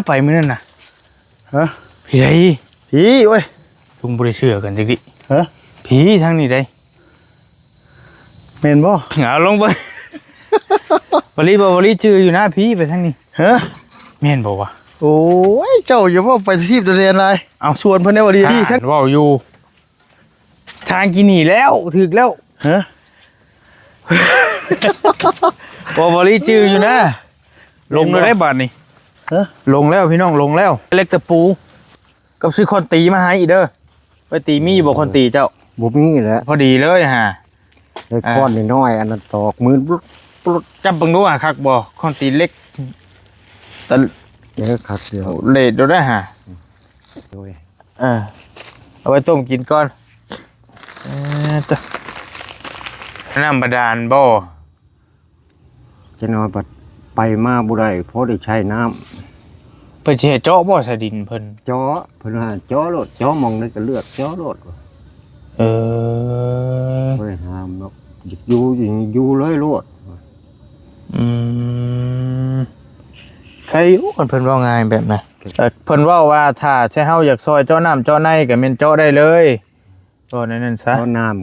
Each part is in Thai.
ไปมื้อนั้นน่ะฮะพี่ไดผีโอ้ยลุงบ่ได้เชื่อกันจักดิฮะผีทางนี้ได้แม่นบ่ เอาลงไปบริจืออยู่นะผีไปทางนี้ฮะแม่นบ่วะโอ้ยเจ้าอย่าว่าไปทีบเรียนอะไรเอาชวนเพิ่นได้บ่ดีท่านเว้าอยู่ทางกินนี่แล้วถึกแล้วฮะบริจืออยู่นะลงเลยได้บาดนี่ฮะลงแล้วพี่น้องลงแล้วเล็กตะปูกับซื้อคอนตีมาให้อีกเด้อไปตีมีบ่คอนตีเจ้าบ่มีแหละพอดีเลยฮะไอ้ก้อนน้อยอันนั้นตอกมือปุ๊บจับเบิ่งดูคักบ่คอนตีเล็กแต่เดี๋ยวคักเดียวเลดดูได้ฮะโดยเอาไว้ต้มกินก่อนจ้ะน้ำบาดาลบ่จะนอนไปมาบ่ได้เพราะได้ใช้น้ำเพิ่นสิให้เจาะบ่ใส่ดินเพิ่นเจาะเพิ่นว่าเจาะโลดเจาะมองได้ก็เลือกเจาะโลดบ่ได้ห้ามเนาะอยู่เลยโลดใครรู้เพิ่นว่าง่ายแบบน่ะเพิ่นว่าถ้าใช้เฮาอยากซอยเจาะน้ำเจาะในก็แม่นเจาะได้เลยก็นั่นซะ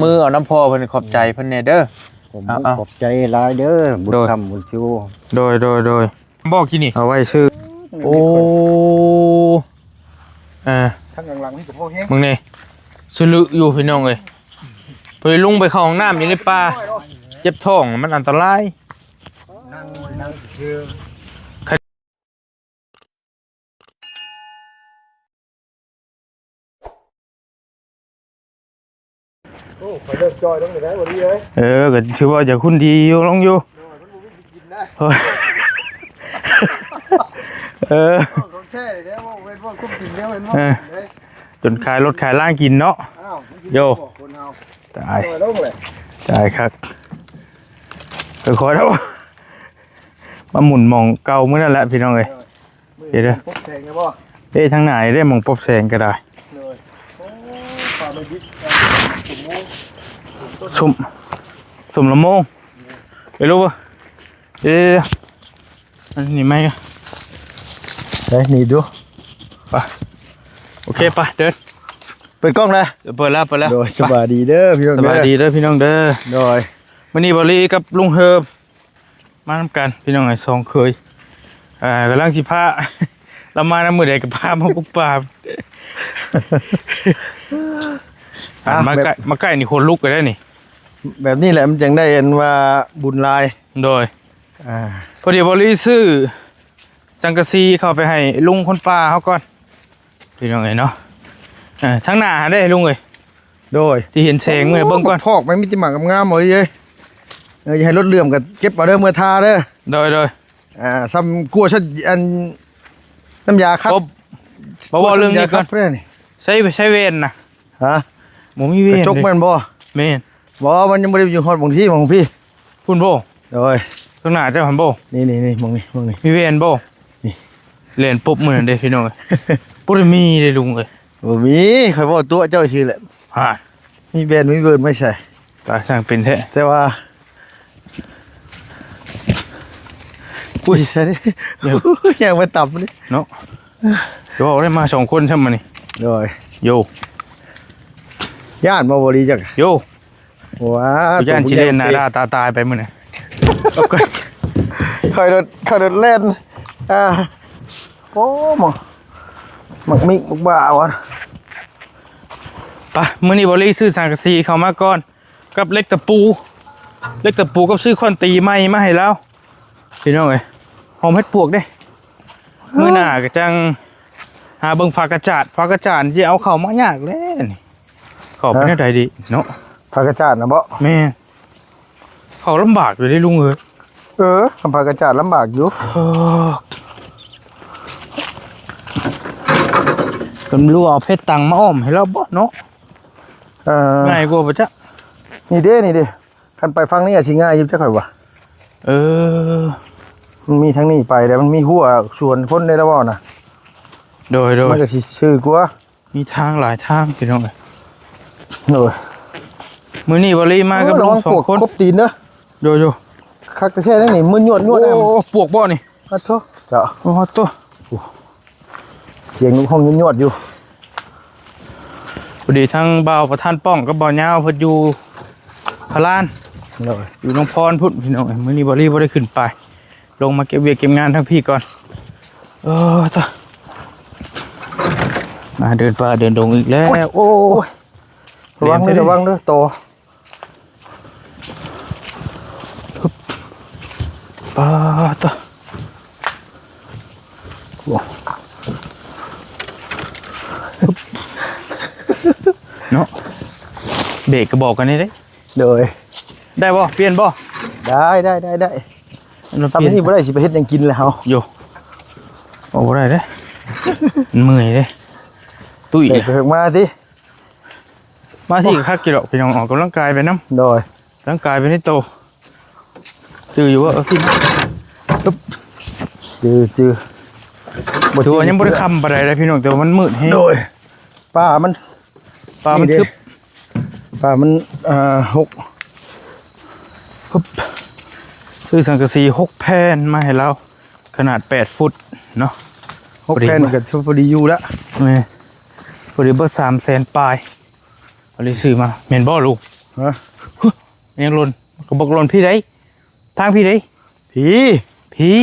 มือเอาน้ำพอเพิ่นขอบใจเพิ่นแน่เด้อผมขอบใจหลายเด้อบุญธรรมบุญชูโดยบอกกินนี่เอาไว้ซื้อโอ้ทั้งหลังนี่ก็พอแฮงมึงนี่สลึอยู่พี่น้องเอ้ยเพิ่นลงไปเข้าห้องน้ำอยู่ในป่าเจ็บท้องมันอันตรายนั่งชื่อโอ้ไปเลิกจอยต้องได้บ่ดีเอ้ยก็ถือว่าจะคุณดีอยู่ลงอยู่แค่แล้วเว้นว่าคุ้มกินแล้วเว้นว่าจนขายรถขายล่างกินเนาะโยตายครับขอแล้วมาหมุนมองเก่าเมื่อนั่นแหละพี่น้องเลยเดี๋ยวทางไหนได้มองปบแสงก็ได้สุ่มละโมงไปรู้ป่ะอันนี้ไม่ได้นี่ดูไปโอเคไปเดินเปิดกล้องเลยเปิดแล้วโดยสบายดีเด้อพี่น้องสบายดีเด้อพี่น้องเด้อโดยวันนี้บริกับลุงเฮิร์บมาทำกันพี่น้องไอ้สองเคยกำลังสิผ้าเรามาน้ำมือใดกับผ้ามาปุ๊บปามาใกล้นี่คนลุกไปได้นี่แบบนี้แหละมันจึงได้เห็นว่าบุญลายโดยพอดีบริซื้อสังกะสีเข้าไปให้ลุงคนป่าเขาก่อนพี่น้องไงเนาะทั้งหน้าได้ลุงเลยโดยที่เห็นแสงเมื่อเบิ้งก่อนพอกไม่มีติหมักงามเลยอย่าให้รถเลื่อมกับเก็บมาเด้อเมื่อทาเด้อโดยซ้ำกลัวชัดอันน้ำยาคัดบ่เรื่องนี้ก่อนใช้เวนนะฮะหมูมีเวนจกมันบ่เมนบ่มันยังไม่ได้อยู่ฮอดบางที่ของพี่คุณโบโดยข้างหน้าเจ้าหันโบนี่มองนี่มีเวนโบนี่เล่นปุ๊บเหมือนเด้พี่น้องปุ๊บมีเลยลุงเลยมีเคยบอกตัวเจ้าชื่อแหละมีแบนมีเบิร์นไม่ใช่ตาช่างเป็นแท้แต่ว่าอุ้ยใช่ดิยังมาตับนี่เนาะจะบอกได้มา2 คนใช่ไหมนี่โยย่านมาบริจักโยว้าย่านชิเลนนาดาตายไปมื้อนี่เคยโดนเล่นโอ้มักมิกมักบ่าวะปะมื้อนี้บริซื้อสังกะสีเข้ามาก่อนกับเล็กตะปูกับซื้อคอนตีใหม่มาให้แล้วพี่น้องเอ้ยหอมเฮ็ดปวกเด้มื้อหน้าก็จังหาเบิ่งฝากระจาดสิเอาเข้ามายากแล้นี่เข้าไปได้ดีเนาะฝากระจาดนะบ่แม่เข้าลำบากอยู่ได้ลุงเอ้ยฝากระจาดลำบากอยู่ตำรวจเอาเพชรตังมาอ้อมให้เราบ่เนาะง่ายกว่าปะจ๊ะนี่เด้คันไปฟังนี่อาจสิง่ายยิ่งจะค่อยวะมันมีทั้งนี้ไปแต่มันมีหัวส่วนคนได้แล้วบ่นะโดยมันก็สิชื่อกว่ามีทางหลายทางพี่น้องเลยโดยมื้อนี้บริมากับลุง2 คนครบตีนเด้อโยคักแต่แค่นั้นนี่มึนยวดโอ้ปวกบ่นี่ขอโทษจ้ะขอโทษ เสียงลูกห้องยวดๆอยู่ พอดีทั้งบ่าวประธานป้องกับบ่าวยาวเพิ่นอยู่พะลาน เลย อยู่น้องพรพุ่นพี่น้องมื้อนี้บ่รีบ่ได้ขึ้นไปลงมาเก็บเวียกเก็บงานทั้งพี่ก่อนต่อมาเดินป่าเดินดงอีกแล้วโอ้ย ระวังเด้อโต ป่าต่อเนาะเบรกก็บอกกันนี่เด้ เลย ได้บ่เปลี่ยนบ่ ได้ทำที่นี่บ่ได้สิไปเฮ็ดหยังกินแล้ว อยู่โอ้บ่ได้เด้ มันเมื่อยเด้ตุ้ย เด็กเพิ่งมาสิ มาที่คักกี่ดอกพี่น้องออกกำลังกายไปน้ำ โดย ร่างกายเป็นให้โตตื่นอยู่ว่าพี่ จือ ถือว่ายังบริคำอะไรเลยพี่น้องแต่ว่ามันมืดให้ โดยป้ามัน ปลามันทึบ ป้ามันหก ปึ๊บซื้อสังกะสี6 แผ่นมาให้เราขนาด8 ฟุตเนาะ 6 แผ่นกับพอดีอยู่แล้ว นี่พอดีเบอร์300,000 ปลายเอาเลยซื้อมาเมนบอลูก ฮะ ยังหล่นกระบอกหล่นพี่ไดทางพี่ได พี่ พี่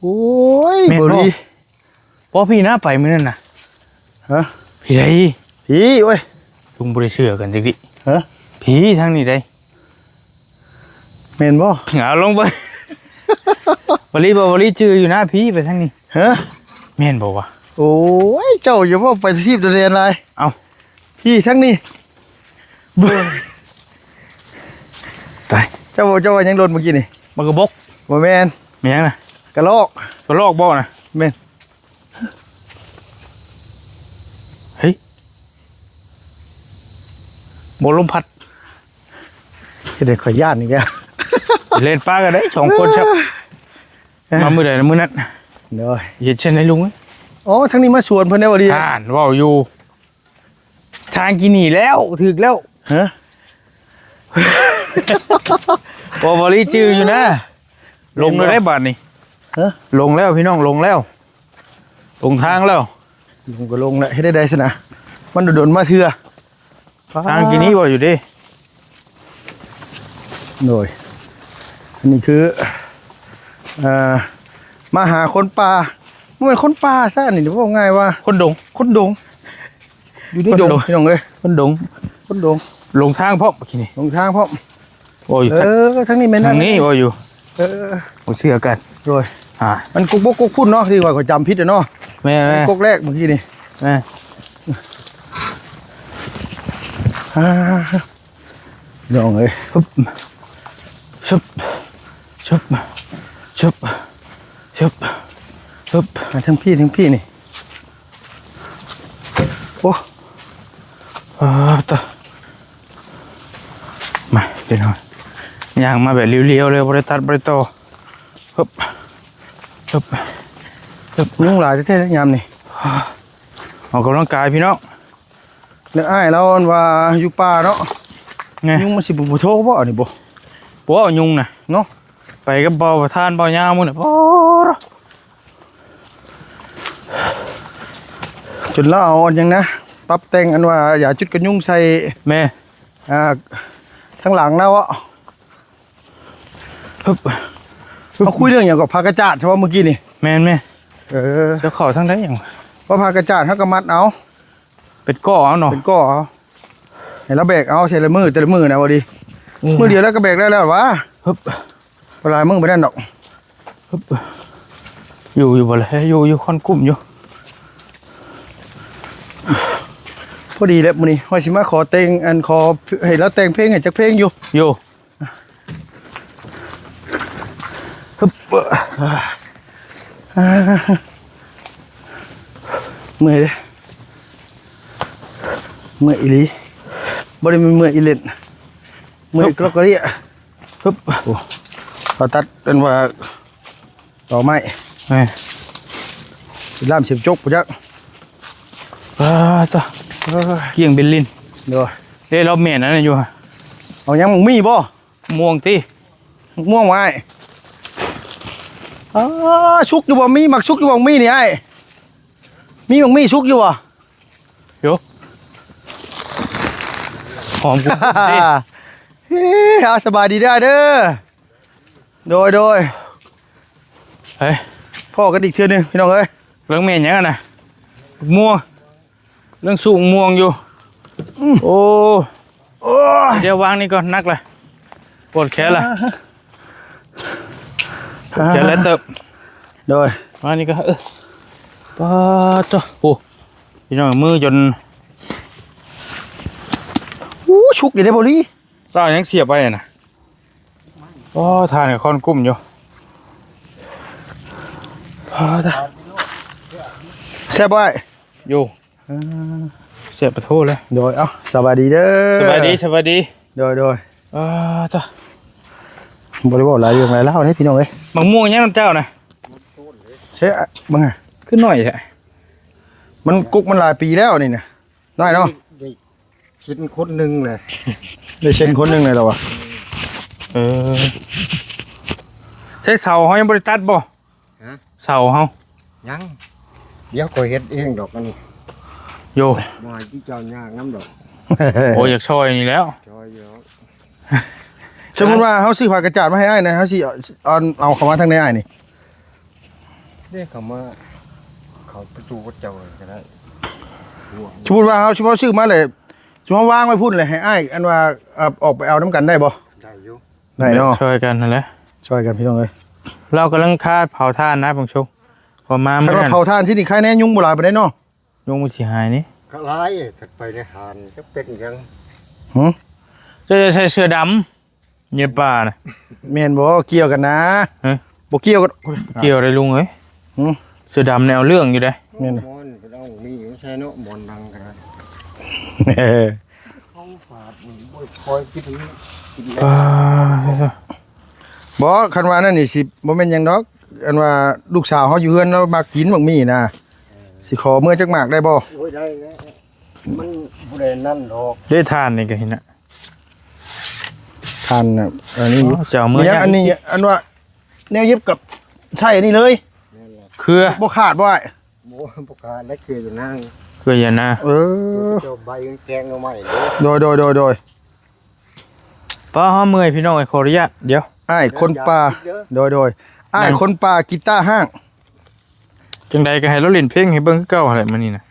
โอ้ย แม่น บ่ บ่ ดี พอพี่น่าไปมื้อนั้นน่ะ ฮะ พี่ได พี่โอ้ย ลุงบริเชื่อกันจังดิ ฮะ พี่ทางนี้ได้ แม่นบ่ เอาลงไป บริจืออยู่หน้าพี่ไปทางนี้ ฮะ แม่นบอกว่า โอ้ยเจ้าอย่าว่าไปทีบเรียนอะไร เอา พี่ทั้งนี้ ตาย เจ้าว่ายังโดนเมื่อกี้นี่ มันกระบก บ่แม่น แม่งนะ กระลอก กระลอกบ่นะ แม่น เฮ้ยบลมพัด เด็กขอยย่านนี่แก เล่นปลากันได้2 คนครับมามือใดนะมือนั้น เด้อ เห็นเช่นไรลุง อ๋อทั้งนี้มาชวนเพิ่นได้บ่ดี ท่านว่าอยู่ ทางกินหนีแล้วถึกแล้ว ฮะ บริจืออยู่นะ ลงเลยได้บาทนี่ ฮะ ลงแล้วพี่น้องลงแล้ว ลงทางแล้ว ลงก็ลงแล้วให้ได้ซะนะมันโดนมาเทื่อ ทางกินนี้บ่อยู่ดิ โดยอันนี้คือมาหาคนป่าบ่แม่นคนป่าซะนี่ว่าง่ายว่า คนดง คนดงอยู่ใน คน ด ด ง ง พี่น้องเอ้ย คนดง คนดง ลงทางเพราะกินนี่ ลงทางพร้อม บ่อยู่ ทั้งนี้แม่น ทางนี้บ่อยู่ เออ บ่เชื่อกัน โดย อ่า มันกุกบกกุกพุ่นเนาะที่ว่าเขาจำผิดอะเนาะ แม่ กุกแรกเมื่อกี้นี่ แม่ น้องเอ้ย ชุบชุบชุบชุบชุบ มาทั้งพี่นี่โอ้ ต่อมาเป็นหน่อยย่างมาแบบเลี้ยวๆเลยบริตัดบริโตชุบชุบชุบ ยุ่งหลายแท้ๆยามนี่ ออกกำลังกายพี่น้อง แล้วอ้ายเราว่าอยู่ป่าเนาะ ไง ยุ่งมันสิบ่โทรบ่นี่บ่ ปัวยุงนะ เนาะ ไปกับเบาประทานเบายาวมุ่นน่ะโอ้ จนเราเอาอันยังนะปรับแต่งอันว่าอย่าจุดกันยุ่งใส่ แม่ ทั้งหลังเราอ่ะ ชุบ มาคุยเรื่องอย่างกับพากระจาดใช่ป่ะเมื่อกี้นี่ แม่นแม่ เออ จะเข่าทั้งได้ยัง ว่าพากระจาดเขาก็มัดเอา เป็นก้อเอาเนาะ เป็นก้อเอาให้เราแบกเอาใช้ละมือแต่ละมือนะวะดีมือเดียวแล้วก็แบกได้แล้ววะ ฮึบ เวลามึงไปได้ดอก ฮึบอยู่บ่เลยอยู่คอนกลุ่มอยู่ พอดีแล้วมื้อนี้ว่าสิมาขอแต่งอันขอให้เราแต่งเพลงให้จักเพลงอยู่ อยู่ฮึบ เมื่อยเลยเมื่อยอีหลีบ่ได้เมื่อยอีเล่นเมื่อยกรอกกระเรีย ฮึบ เราตัดเป็นว่าต่อไม้ แม่ สิล่ามเสียบจกปุ๊จัก ต่อเกี่ยงเบลลิน เดี๋ยว เอ้เราเมียนนั่นอยู่ฮะ เอายังมึงมีบ่ ม่วงตี ม่วงไว้ชุกอยู่บ่มีมักชุกอยู่บ่มีนี่ไอ้ มีบักมี่ชุกอยู่บ่ หอมกูดิ เอาสบายดีได้เด้อโดย เฮ้ย พ่อกันอีกเทื่อนึงพี่น้องเอ้ย เรื่องเมนยังไงนะม่วงเรื่องสูงม่วงอยู่โอ้เดี๋ยววางนี่ก่อนนักเลยปวดแขนละปวดแขนแล้วเติบ โดย วางนี่ก็ปาจ้ะโอ้พี่น้องมือจน ชุกอยู่ได้บ่ลี่ เรายังเสียบไปนะโอ้ทานกับคอนกุ้มอยู่พาจ้ะ แซ่บบ่ไอ้ อยู่เสียบประตูเลย โดยเอาสบายดีเด้อ สบายดีสบายดี โดยจ้ะ บ่ได้บอกหลายเรื่องหลายเล่าให้พี่น้องเอ้ย มะม่วงยังน้ำเจ้านะ ใช่บังไง ขึ้นหน่อยใช่ มันกุกมันหลายปีแล้วนี่นะได้เนาะ คิดคนหนึ่งเลย ได้เช่นคนหนึงเลยเหรอวะ ใช้เสาเขายังบริตัดบ่เสาเขา ยังเดี๋ยวก็เฮ็ดเองดอกอันนี้ โย บ่ให้ที่เจ้ายากน้ำดอก โอ้อยากช่อยนี่แล้ว จอยเยอะ สมมติว่าเขาซื้อผักกระจาดมาให้อ้ายนะเขาสิเอาเข้ามาทางในอ้ายนี่ เรียกเขามาเขาประตูวัดเจ้าก็ได้ สมมติว่าเขาเฉพาะซื้อมาเลยเฉพาะวางไว้พุ่นเลยให้อ้ายอันว่าออกไปเอาน้ำกันได้บ่ ได้อยู่ ได้เนาะ ช่วยกันนั่นแหละ ช่วยกันพี่น้องเอ้ย เรากำลังคาดเผาท่านนะผมชกพอมา ถ้า เมื่อ เรา นั้น เผาถ่านที่นี่ใครแน่ยุ่งโบราณไปได้เนาะ ยงมือสีหายนี่ ก็ร้ายถัดไปในหานก็เป็นยัง จะใช้เสื้อดำเยี่ยป่านะ เมนบ่เกี่ยวกันนะ ฮะ บ่เกี่ยวกัน เกี่ยวอะไรลุงเอ้ย หืม เสื้อดำแนวเรื่องอยู่ได้ แม่น มอนก็ต้องมีอยู่ใช่เนาะมอนดังกันนะเขาฝาดมันบ่คอยคิดถึงกินแล้ว ป่า บ่คันว่านั่นนี่สิบ่แม่นหยังดอกอันว่าลูกสาวเขาอยู่เฮือนแล้วมากินบักมี่นะสิขอเมื่อจักหมากได้บ่ โอ้ยได้แล้วมันบ่ได้นั่นดอก ได้ทานนี่ก็เห็นนะ ทานน่ะอันนี้ เจ้าเมื่อ อันนี้อันว่าแนวเย็บกับใช่อันนี้เลย นั่นแหละ เครือ บ่ขาดบ่ไอ้ บ่ประกาศและคืออยู่นั่ง เครืออย่านะ เออ เจ้าใบแกงเอาใหม่เด้อ โดย ป้าเมื่อยพี่น้องไอ้ขออนุญาตเดี๋ยว อ้ายคนป่าโดยอ้ายคนป่ากีตาร์ห้าง จังใดก็ให้เราเล่นเพลงให้เบิ่งคือเก่าอะไรมานี่นะ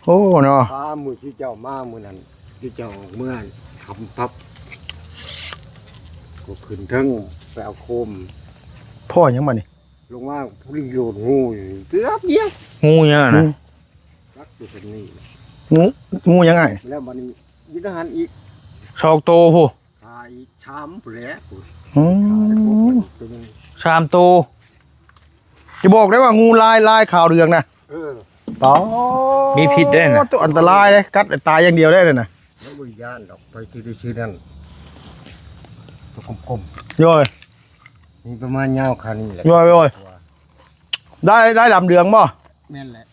โอ้เนาะ พามือที่เจ้ามามือนั้นที่เจ้าเมื่อทำพับก็ขึ้นเทั้งไปเอาโคม พ่อยังมานี่ ลงว่าผู้ลิงโยนงูอยู่เกือบเดียว งูยังอะนะ รักอยู่เป็นนี่ งูยังไง แล้วมันยึดทหารอีก ชอกโตโห ตายช้ำผู้แหล้ว อืม ชามโต จะบอกได้ว่างูลายขาวเรืองนะ เออ ต่อ มีพิษได้นะ ตัวอันตรายเลยกัดตายอย่างเดียวได้เลยนะ แล้วบริยานดอกไปที่ได้ชื่อนั่นตัวกลม โย่อย ๆนี่ประมาณยาวคันนี่แหละ โย่อยได้ลำเรืองบ่ แม่นแหละ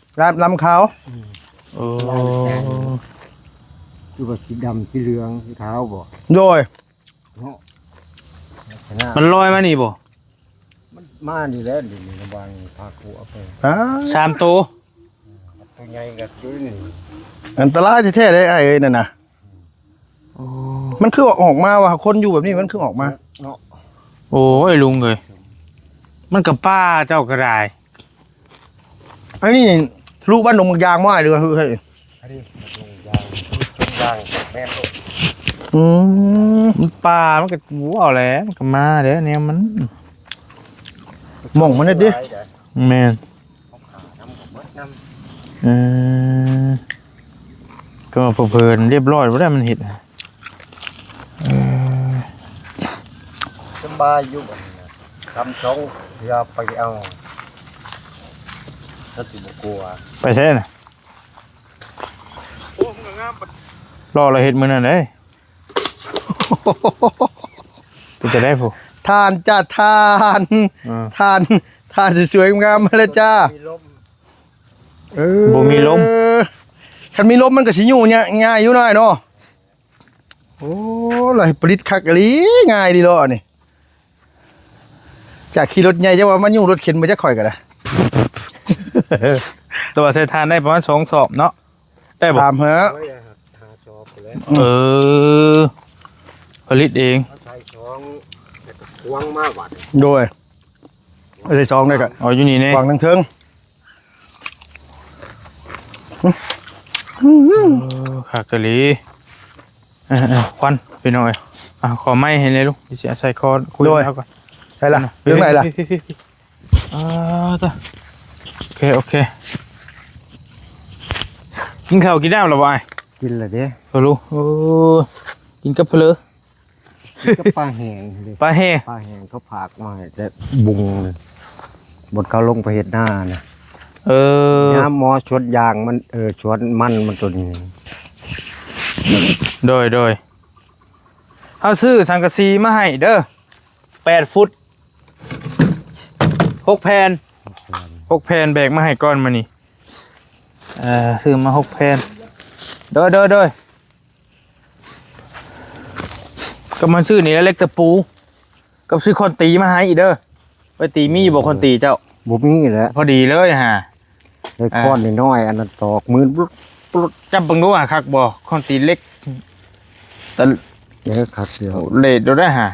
ลำขาว โอ้ คือว่าสีดำสีเหลืองสีเท้าบ่ โย่อย เนาะขนาด มันลอยมานี่บ่ มันมานี่แหล้วดินระบางพาคูเอาไป ชามโต ตัวใหญ่กับตัวนี่ อันตรายแท้ๆเลยไอ้เอ้ยนั่นนะมันคือออกมาว่ะคนอยู่แบบนี้มันคือออกมา เนาะ โอ้ยลุงเลยมันกับป้าเจ้ากระได ไอ้นี่ทะลุบ้านดงมักยางมาเลยเฮ้ย อันนี้มันลงยางแม่นโลด อืม มันป้ามันก็วูเอาแหล้วมันก็มาเด้อเนี่ยมัน มองมันนิดดิ แม่น เขาขาน้ำกับเบิดน้ ก็เพลินๆเรียบร้อยบ่ได้มันเห็ด ำสบายอยู่บัดนี้นะทำช่องอย่าไปเอาถ้าสิบกลัว ไปใช่น่ะรอเราเห็ดมื้อนั้นเด้กูจะได้ผู้ ทานจ้าทานทานสวยๆงามๆมาเลยจ้า มีลม บ่มีลม คันมีลมมันก็สิอยู่เนี่ยง่ายอยู่หน่อยเนาะโอ้เลยผลิตคักอีหลีง่ายดีเนาะนี่จากขี่รถใหญ่จะว่ามันอยู่รถเข็นมาจะข่อยกันนะ ตัวใส่ทานได้ประมาณ2สอบเนาะได้บ่ ถามเหอะ ไว้หาชอบไปแล้ว เออผลิตเอง เขาใช้ช่องแต่ก็กว้างมากกว่า โดยเอาใส่ซองได้ก็ อ๋ออยู่นี่แน่ วางทั้งเทิง ขากะหลีควันพี่น้อยขอไม้ให้เลยลูกเดี๋ยวสิใส่คอคุยแล้วก่อน ใช่ล่ะเรื่องไหนล่ะ จ้ะโอเคกินข้าวกินน้ำหรอวะ กินละเด้ พอรู้กินกับเพลอ ก็ปลาแห้งเลย ปลาแห่ ปลาแห้งเขาผากมาให้แต่บุงเลยบดเขาลงไปเห็ดหน้านะ น้ำหมอชดยางมันชดมันตัวนี้ โดยเอาซื้อสังกะสีมาให้เด้อ8 ฟุต6 แผ่น6 แผ่นแบกมาให้ก้อนมานี่ซื้อมา6 แผ่นโดยก็มันซื้อนี่แล้วเล็กตะปูกับซื้อคนตีมาให้อีกเด้อไปตีมีบอกคนตีเจ้า บุมีแหล้ว พอดีเลยฮะ ไอ้ก้อนน้อยๆอันนั้นตอกมือปลุด จับเบังดูคักบ่คนตีเล็กแต่ เดี๋ยวขัดเดียว เลดดูได้ฮะ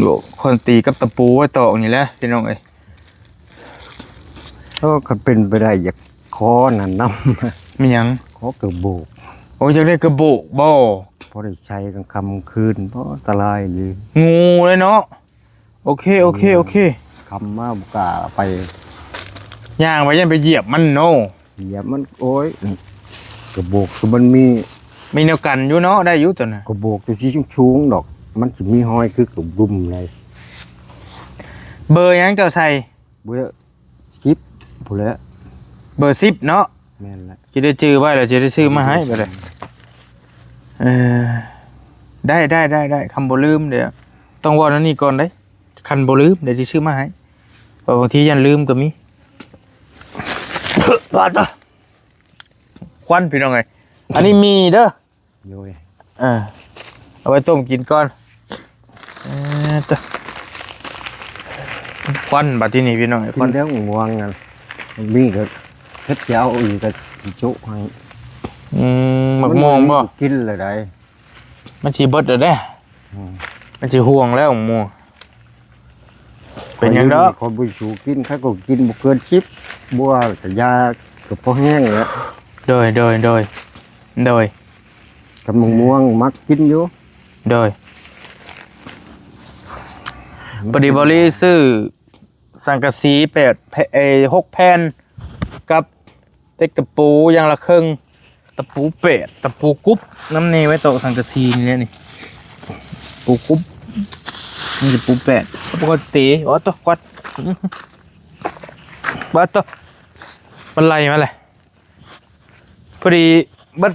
ดูคนตีกับตะปูไว้ตอกนี่แหละพี่น้องเอ้ย ก็เป็นไปได้อยากคอนั่นน้ มีหยัง ำคอเกือบโบก โอ้ยจะได้กระโบกบ่ พอได้ใช้กลางค่ำคืนเพราะอันตรายดี งูเลยเนาะโอเคคำมาบุกล้าไป ย่างไปยันไปเหยียบมันโน เหยียบมันโอ้ยกระโบกคือมันมี มีแนวกันอยู่เนาะได้อยู่ตัวน่ะ กระโบกตัวชี้ชุ่งๆดอก มันจะมีห้อยคือกระบุ่มเลย เบอร์หยังเจ้าใส่ เบื่อชิปผู้แล้ว เบอร์10เนาะ แม่นละ จะได้จื้อไว้แล้วจะได้ซื้อมาให้ไปเลยได้คำบ่ลืมเดี๋ยวต้องว่านั่นนี่ก่อนได้คันบ่ลืมเดี๋ยวจะซื้อมาให้เพราะบางทียันลืมก็มี ว่าต่อควันพี่น้องไงอันนี้มีเด้อ โยย เอาไว้ต้มกินก่อนจ้ะควันบัดที่นี่พี่น้องไอ้ค กิ วัน นแล้วง่วงกันมีก็เฮ็ดเจ้าอีกก็จุให้ หมักมองบ่ กินเลยได้ มันสิเบิดแล้วเด้มันสิห่วงแล้วหมักมองเป็นหยังดอก คนบุญชูกินเขาก็กินบ่เกินชิปบัวแต่ยาก็พอแห้งแล้ว โดย กับมะม่วงมักกินอยู่ พอดีบอลี่ซื้อสังกะสี6 แผ่นกับเต็กตะปูอย่างละครึ่งตะปู8ตะปูกุ๊บน้ำเนไว้โตะสังกะสีนี่แหละนี่ปูกุ๊บนี่จะปู8ปกติอ๋อตัวกวัดบัดตัวมันไล่มาเลยพอดีบัด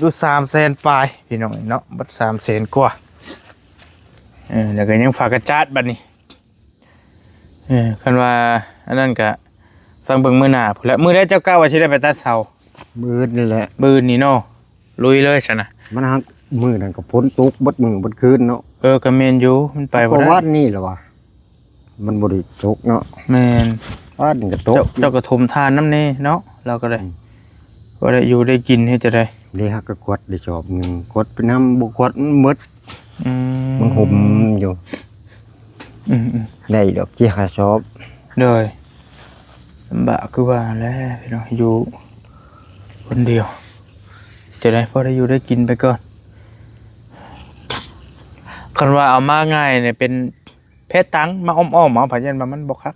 ดู300,000ปลายพี่น้องเนาะบัด300,000กว่าแล้วก็ยังฝากกระจาดบัดนี้คันว่าอันนั้นก็ฟังเบิ่งมื้อหน้าพุ่นแหละมื้อใดเจ้าก้าวว่าสิได้ไปตัดเสา มืดนี่แหละ มื้อนี้เนาะลุยเลยซั่นน่ะ มันหักมือนั่นก็พ้นตกบดมือบดคืนเนาะ ก็แม่นอยู่มันไปบ่ เพราะ ได้ ว่านี่แหละวะมันบ่ได้ตกเนาะ แม่น ว่านี่ก็ตก เจ้าก็ถมทานน้ำแน่เนาะเราก็ได้บ่ได้อยู่ได้กินเฮ็ดจะได้ เลยฮักก็กดได้ชอบหนึงกดไปน้ำบ่กดมันหมด มันห่มอยู่ อืม ได้ดอกที่หาชอบ เลยลำบากคือว่าแล้วพี่น้องอยู่คนเดียวจะได้พอได้อยู่ได้กินไปก่อนคันว่าเอามาง่ายเนี่ยเป็นเพชรตังมาอ้อมๆเอาผัดยันมามันบอกคัก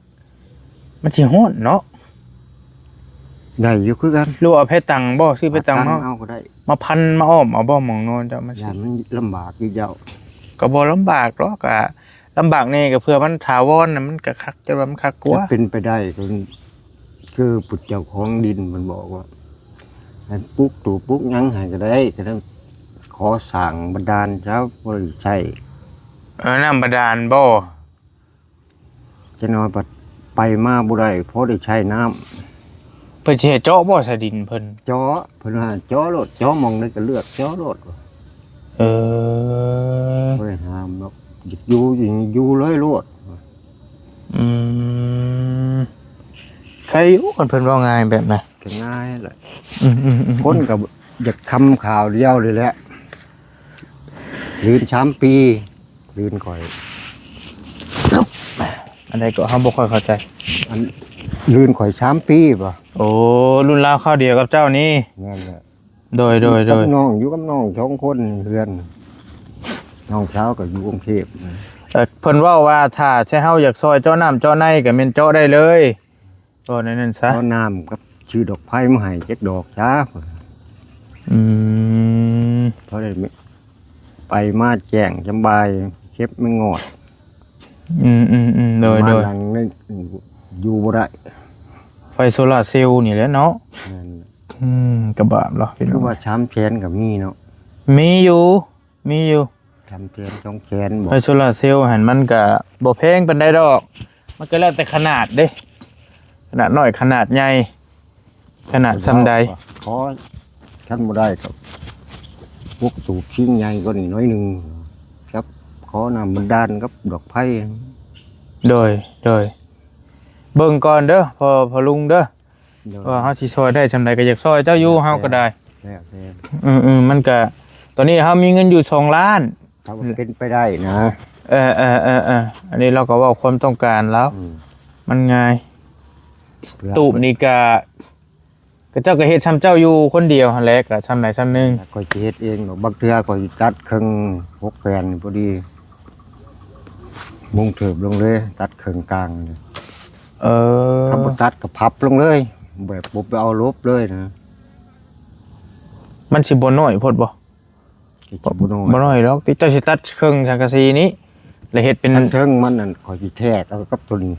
มันสิฮ้อนเนาะ ได้อยู่คือกัน หรือว่าเอาเพชรตังบ่ซื้อเพชรตังเนาะ เอาก็ได้ มาพันมาอ้อมเอาบ่หมองนอนเจ้ามัน อ สิ ย่ามันลำบากอยู่เจ้า ก็บ่ลำบากหรอกอะลำบากแน่ก็เพื่อมันถาวรน่ะมันก็คักจะว่ามันคักกว่า จะเป็นไปได้คือปุจเจ้าของดินมันบอกว่าให้ปลูกตู่ปลูกหยังให้ก็ได้แต่ถ้าขอสั่งบันดาลเจ้าบ่ได้ใช้ น้ำบาดาลบ่ จะน้อยปัดไปมาบ่ได้เพราะได้ใช้น้ เพิ่นสิให้เจาะบ่ใส่ดินเพิ่น ำจ้อเพิ่นว่าจ้อโลดจ้อมองได้ก็เลือกจ้อโลด เออ บ่ได้ห้ามเนาะอยู่เลยโลด อืม ใครอยู่คนเพิ่นเว้าง่ายแบบน่ะ ก็ง่ายแหละ อืม คนก็อยากทำข่าวเดียวเลยแหละลืน3 ปีลืนก่อย อันใดก็เฮาบ่ค่อยเข้าใจ อันลืนข่อย3 ปีป่ะ โอ้รุ่นราวคราวเดียวกับเจ้านี่ นั่นแหละ โดย กับน้องอยู่กับน้อง2 คนเพื่อนน้องเช้าก็อยู่กรุงเทพ เพิ่นเว้าว่าถ้าใช่เฮาอยากซอยเจ้าน้ำเจ้าในก็แม่นเจาะได้เลยก็นั่นซะ เอาน้ำกับชื่อดอกไผ่มาให้จักดอกจ้า อืม เพราะได้ไปมาแจ้งจำบายเก็บไม่งอด โดย มาหลังนี่อยู่บ่ได้ ไฟโซลาร์เซลล์นี่แหละเนาะ นั่น กระบะเหรอพี่น้ คือ อง ว่า3 แสนก็มีเนาะ มีอยู่ 3 แสน2 แสนบ่ ไฟโซลาร์เซลล์หันมันก็บ่แพงปานใดดอก มันก็แล้วแต่ขนาดเด้ขนาดน้อยขนาดใหญ่ขนาดซำใด ขอท่านบ่ได้ก็พวกสูบชิ้งใหญ่ก็นี่น้อยหนึงครับขอน้ำบันดาลกับดอกไผ่ โดยเบิ่งก่อนเด้อพอลุงเด้อ เดี๋ยว ว่าเฮาสิซอยได้ซำใดก็อยากซอยเจ้าอยู่เฮาก็ได้ แล้วแต่ มันก็ตอนนี้เฮามีเงินอยู่2 ล้าน ถ้าว่าเป็นไปได้นะ อันนี้เราก็เว่าความต้องการแล้ว อืม มันง่าย เพื่อ ตูบนี่ก็เจ้าก็เฮ็ดซ้ำเจ้าอยู่คนเดียวหั่นแหละก็ซ้ำไหนซ้ำหนึง ก็สิเฮ็ดเองดอกบางเทื่อก็สิตัดครึ่ง6 แผ่นพอดีมุงเถิบลงเลยตัดครึ่งกลางเลย เออ ถ้าบ่ตัดก็พับลงเลยแบบบ่ไปเอาลบเลยนะ มันสิบ่น้อยโพดบ่ ที่จะบ่น้อย บ่น้อยดอกที่เจ้าสิตัดเครื่องสังกะสีนี้แล้วเฮ็ดเป็น อันเทิงมันนั่นขอยสิแทกเอากับตัวนี้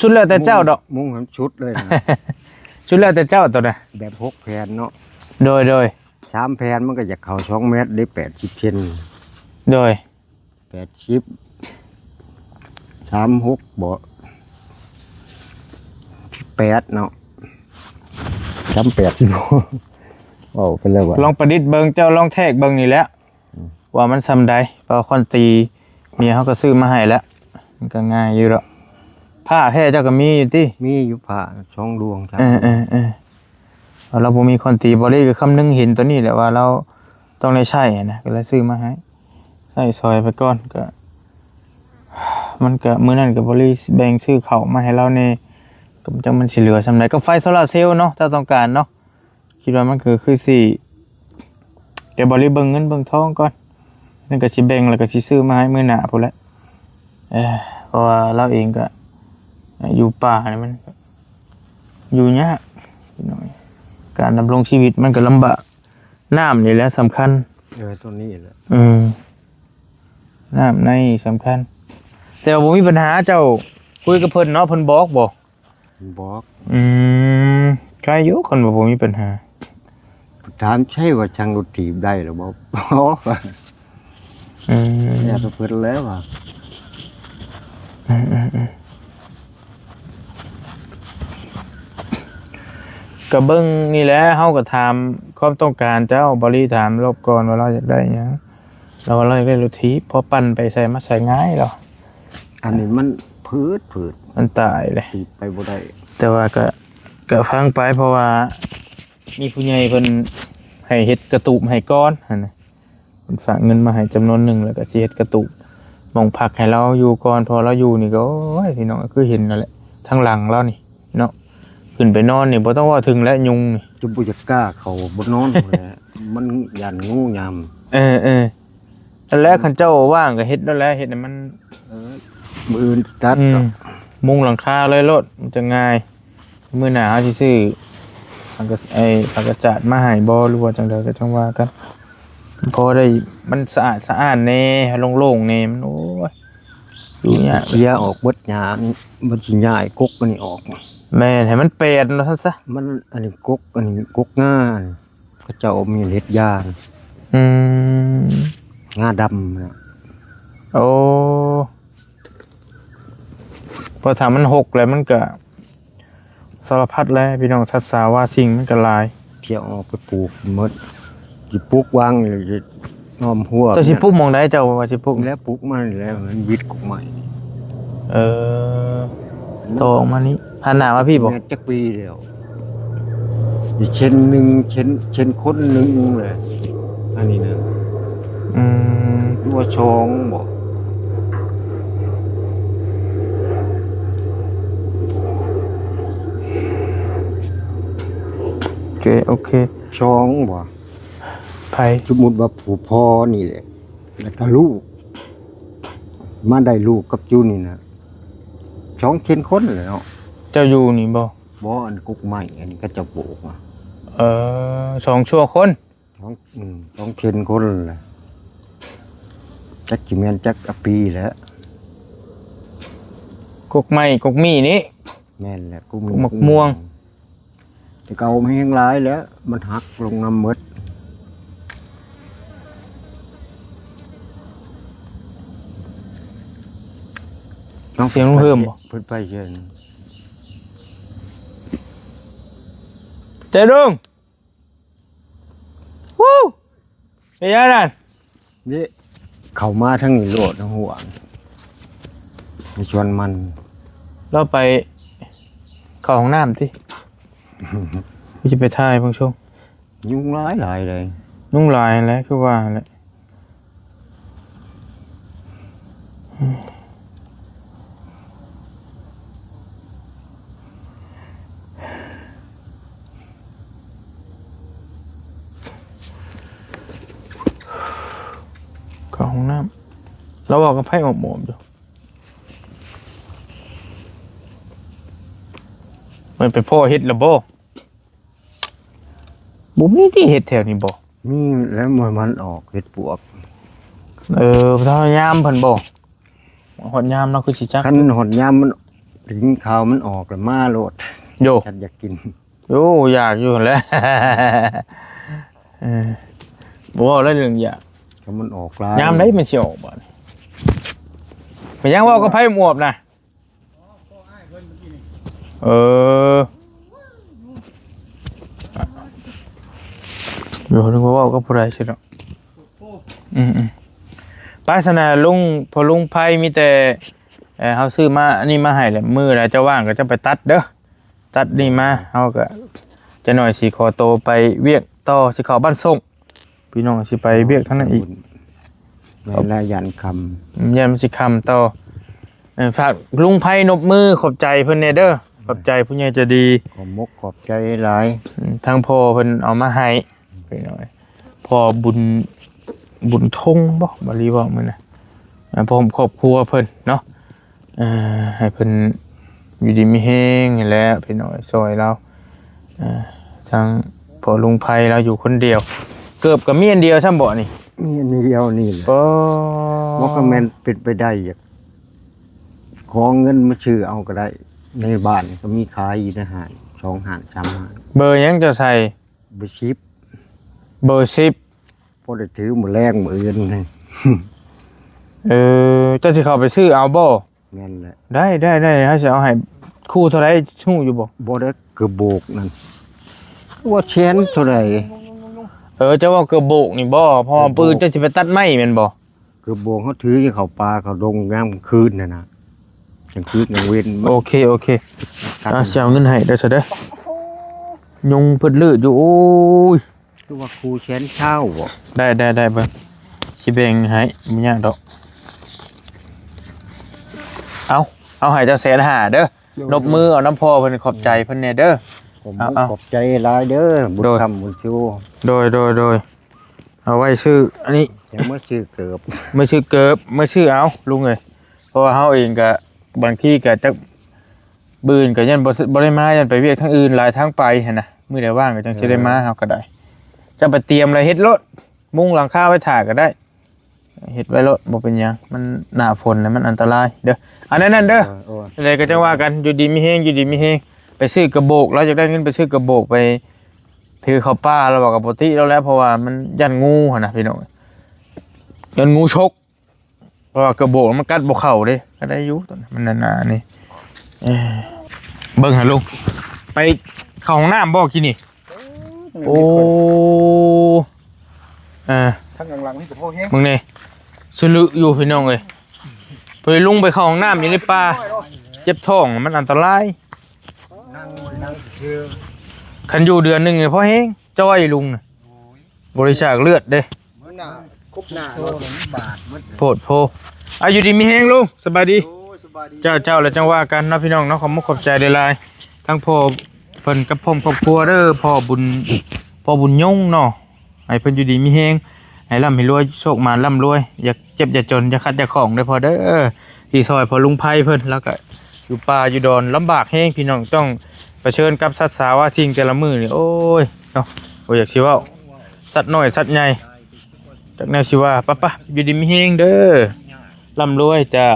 สุดๆแล้วแต่เจ้าดอก มุงให้ชุดเลยนะ สุดแล้วแต่เจ้าตัวน่ะ แบบ6 แผ่นเนาะ โดย 3 แผ่นมันก็จะเข้า2 เมตรได้80 เซน โดย 80 36บ่8เนาะ38สิบ่โอ้เป็นแล้วว่า ลองประดิษฐ์เบิ่งเจ้าลองแทกเบิ่งนี่แหละว่ามันซำใดเพราะคอนตีเมียเขาก็ซื้อมาให้แล้วมันก็ง่ายอยู่แล้วผ้าแท้เจ้าก็มีอยู่ติ มีอยู่ผ้า2 ดวงครับ เราบ่มีคอนตีบ่ได้ก็คำนึงเห็นตัวนี้แหละว่าเราต้องได้ใช้นะก็เลยซื้อมาให้ใส่ซอยไปก่อนก็ มันก็มื้อนั้นก็บ่ได้แบ่งซื้อข้าวมาให้เราแน่ก็จังมันสิเหลือซำใดก็ไฟโซลาร์เซลล์เนาะถ้าต้องการเนาะคิดว่ามันคือสิเดี๋ยวบ่ได้เบิ่งเงินเบิ่งทองก่อนนั่นก็สิแบ่งแล้วก็สิซื้อมาให้มื้อหน้าพุ่นแหละเพราะว่าเราเองก็อยู่ป่านี่มันอยู่ยากนิดหน่อย การดำรงชีวิตมันก็ลำบากน้ำนี่แหละสำคัญ ตัวนี้แหละ น้ำในสำคัญ แต่ว่าบ่มีปัญหาเจ้าคุยกับเพิ่นเนาะเพิ่นบอกบ่ บอก ใครอยู่คนบ่มีปัญหา ถามใช่ว่าช่างดนตรีได้หรือบ่บอกว่าเนี่ยก็เพิ่นแล้วว่า ก็เบิ่งนี่แหละเฮาก็ถามความต้องการเจ้าบ่ได้ถามรอบก่อนว่าเราอยากได้หยังเราว่าเราอยากได้รถถีบพอปั่นไปใส่มาใส่ง่ายหรอ อันนี้มันพืช มันตายเลย ตีไปบ่ได้ แต่ว่าก็ฟังไปเพราะว่ามีผู้ใหญ่เพิ่นให้เฮ็ดกระตูบให้ก้อนหั่นน่ะเพิ่นฝากเงินมาให้จำนวนหนึ่งแล้วก็สิเฮ็ดกระตูบหม่องพักให้เราอยู่ก่อนพอเราอยู่นี่ก็โอ้ยพี่น้องก็คือเห็นนั่นแหละทางหลังเรานี่เนาะขึ้นไปนอนนี่บ่ต้องว่าถึงและยุงนี่ จุบ่จะกล้าเข้าบ่นอนพุ่นแหละมันยันงูยาม นั่นแหละคันเจ้าว่างก็เฮ็ดนั่นแหละเฮ็ดให้มัน มื้ออื่นตัดก็ มุงหลังคาเลยโลดมันจะง่ายมื้อหน้าเฮาสิซื้อผักกระจาดมาให้บ่หรือว่าจังไดก็จังว่ากันพอได้มันสะอาดแน่โล่งๆแน่มันโอ้ยอยู่เนี่ย เสียออกเบิดหญ้านี่มันสิย้ายกกอันนี้ออก แม่นให้มันเป็ดเนาะซั่นซะ มันอันนี้กกอันนี้กกง่านี่เขาเจ้าเอามีเฮ็ดยา ง่าดำนะ โอ้พอถ้ามันหกแล้วมันก็สารพัดแล้วพี่น้องทัศสาว่าสิ่งมันก็หลาย เที่ยวออกไปปลูกหมดสิปลูกวางเลยสิน้อมหัว เจ้าสิปลูกหม่องใดเจ้าว่าสิปลูก แล้วปลูกมาแล้วมันวิดกกใหม่ โตออกมานี้ หันหน้ามาพี่บ่ แม่จักปีเดียวอีกเช่นหนึ่งเช่นคนหนึ่งเลยอันนี้นะ อืม ตัวชองบอก โอเค ชองบอก ไผ สมมติว่าผู้พ่อนี่แหละแล้วก็ลูกมาได้ลูกกับจูนี่นะช่องเช่นคนเลยเนาะ เจ้าอยู่นี่บ่ บ่อันกุกใหม่อันนี้ก็จะโบกอ่ะ สองชั่วคน ช่องเช่นคนเลยจักจิเมนจักอปีแล้ว กกไม้กกมีนี่ แม่นแหละกู มะม่วง แต่เก่าไม่แห้งร้ายแล้ว มันหักลงน้ำมด เสียงลุงเพิ่มบ่ เพิ่นไปเชิญ เจ้าลุงวู้ไปยังนั่น นี่เข้ามาทั้งนี้โลดทั้งหัวในชวนมัน เราไปเข้าห้องน้ำสิพี่จะไปถ่ายเพิ่งชม ยุ่งร้ายหลายเลย นุ่งลายแล้วคือว่าแหละเข้าห้องน้ำเราบอกกับไพ่หมอบๆอยู่มันเป็นพ่อเฮ็ดระบ่บุมีที่เฮ็ดแถวนี้บ่ นี่แล้วมันออกเห็ดปวก ถ้ายามเพิ่นบ่หอดยามเนาะคือสิจัก คันหดยามมันถึงข่าวมันออกแล้วมาโลด โย ฉันอยากกิน โอ้อยากอยู่แหล้ว บ่เว้าแล้วเรื่องอยาก ถ้ามันออกร้าย ยามไหนมันสิออกบ่นี่ไปยังเว้ากับไผหมวบน่ะเดี๋ยวนึกว่าเว้ากับผู้ใดสิเนาะป้าสนาลุงพอลุงไผมีแต่เฮาซื้อมาอันนี้มาให้แหละมื้อใดจะว่างก็จะไปตัดเด้อตัดนี่มาเฮาก็จะหน่อยสิขอโตวไปเวียกต่อสิเข้าบ้านส่งพี่น้องสิไปเวียกทั้งนั้นอีก ในระยันค ยันมันสิคำต่อฝากลุงไพ่นบมือขอบใจเพิ่นเนเด้อขอบใจผู้ใหญ่ใจะดี ำขอมกขอบใจหลาย ทางพ่อเพิ่นเอามาให้ไปหน่อยพ่อบุญทงบ่บาลีว่ามื้อน่ะพ่อผมครอบครัวเพิ่นเนาะให้เพิ่นอยู่ดีมีแฮงนี่แหละพี่น้อยซอยเราทางพ่อลุงไพ่เราอยู่คนเดียว เกือบกับเมียนเดียวซ้ำบ่นี่ นี่อันนี้เอานี่แหละ โอ้ มกแมนเป็นไปได้อยากขอเงินมาชื่อเอาก็ได้ ในบ้านก็มีขายอยู่ในห้าง2 ห้าง3 ห้าง เบอร์หยังจะใส่ ไปชิป เบอร์10 พอได้ถือมือแรงมืออื่นเลย เจ้าสิเข้าไปซื้อเอาบ่ แม่นแหละ ได้ฮะจะเอาให้คู่เท่าไรชู้อยู่บ่ บ่ได้กระโบกนั่นว่าแชนเท่าไหร่ เจ้าว่าเกือบโบกนี่บ่เพอปืนเจ้าสิไปตัดไม้แม่นบ่ กระโบกเขาถือที่เขาปลาเขาดงงามคืนน่ะนะกลางคืนกลางเว้น โอเค ตัด สิเอาเงินให้เด้อซะเด้อยุงเพิ่นลืดอยู่โอ้ย คือว่าครูแชนเช่าบ่ ได้เบิ่งสิแบ่งให้บ่ยากดอกเอาให้เจ้า150,000เด้อนบมือเอาน้ำพอเพิ่นขอบใจเพิ่นแน่เด้อ ผม เอา ขอบใจหลายเด้อบุญ โดย คำบุญชู โดยเอาไว้ซื้ออันนี้ ยังเมื่อชื่อเกิบ ไม่ชื่อเกิบไม่ชื่อเอาลุงเลยเพราะว่าเฮาเองก็บางทีก็จักบืนก็ยันบ่ได้มายันไปเวียกทั้งอื่นหลายทางไปหั่นน่ะมื้อใดว่างก็จังสิได้มาเฮาก็ได้จะไปเตรียมอะไรเฮ็ดรถมุงหลังคาไว้ถ่าก็ได้เฮ็ดไว้รถบ่เป็นหยังมันหน้าฝนน่ะมันอันตรายเด้ออันนั้นเด้อ โอ้ย อะไรก็จังว่ากันอยู่ดีมีแฮงไปซื้อกระโบกเราอยากได้เงินไปซื้อกระโบกไปถือเข้าป่าเราบอกกับปกติแล้วเพราะว่ามันยันงูหั่นน่ะพี่น้องยันงูชกเพราะว่ากระโบกมันกัดบ่เข้าเด้ก็ได้อยู่ตอนนั้นมันหนาๆนี่เบิ่งหาลุงไปเข้าห้องน้ำบ่กินนี่โอ้ทั้งหลังๆนี่ก็พอแห้ง มึงนี่สลึอยู่พี่น้องเอ้ยเพิ่นลุงไปเข้าห้องน้ำอยู่ในป่าเจ็บท้องมันอันตราย ทั้งชื่อ คันอยู่เดือนหนึงเนี่ยพอแห้งจ้อยลุงน่ะบริจาคเลือดเด้ มื้อหน้าคุบหน้ารถบาทมัน โพดโพอายุดีมีแห้งลุงสบายดี โอ้สบายดี เจ้าแล้วจังว่ากันเนาะพี่น้องเนาะขอบมุกขอบใจได้หลายทั้งพ่อเพิ่นกับพ่อครอบครัวเด้อพ่อบุญยงเนาะให้เพิ่นอยู่ดีมีแฮงให้ร่ำให้รวยโชคมาร่ำรวยอย่าเจ็บอย่าจนอย่าขัดอย่าของเด้อพ่อเด้อที่ซอยพ่อลุงไผเพิ่นแล้วก็อยู่ป่าอยู่ดอนลำบากแฮงพี่น้องต้องเผชิญกับสัตว์สาว่าสิ่งแต่ละมื้อนี่โอ้ยเนาะบ่อยากสิเว้าสัตว์น้อยสัตว์ใหญ่จักแนวสิว่าปะอยู่ดีมีแฮงเด้อร่ำรวยเจ้า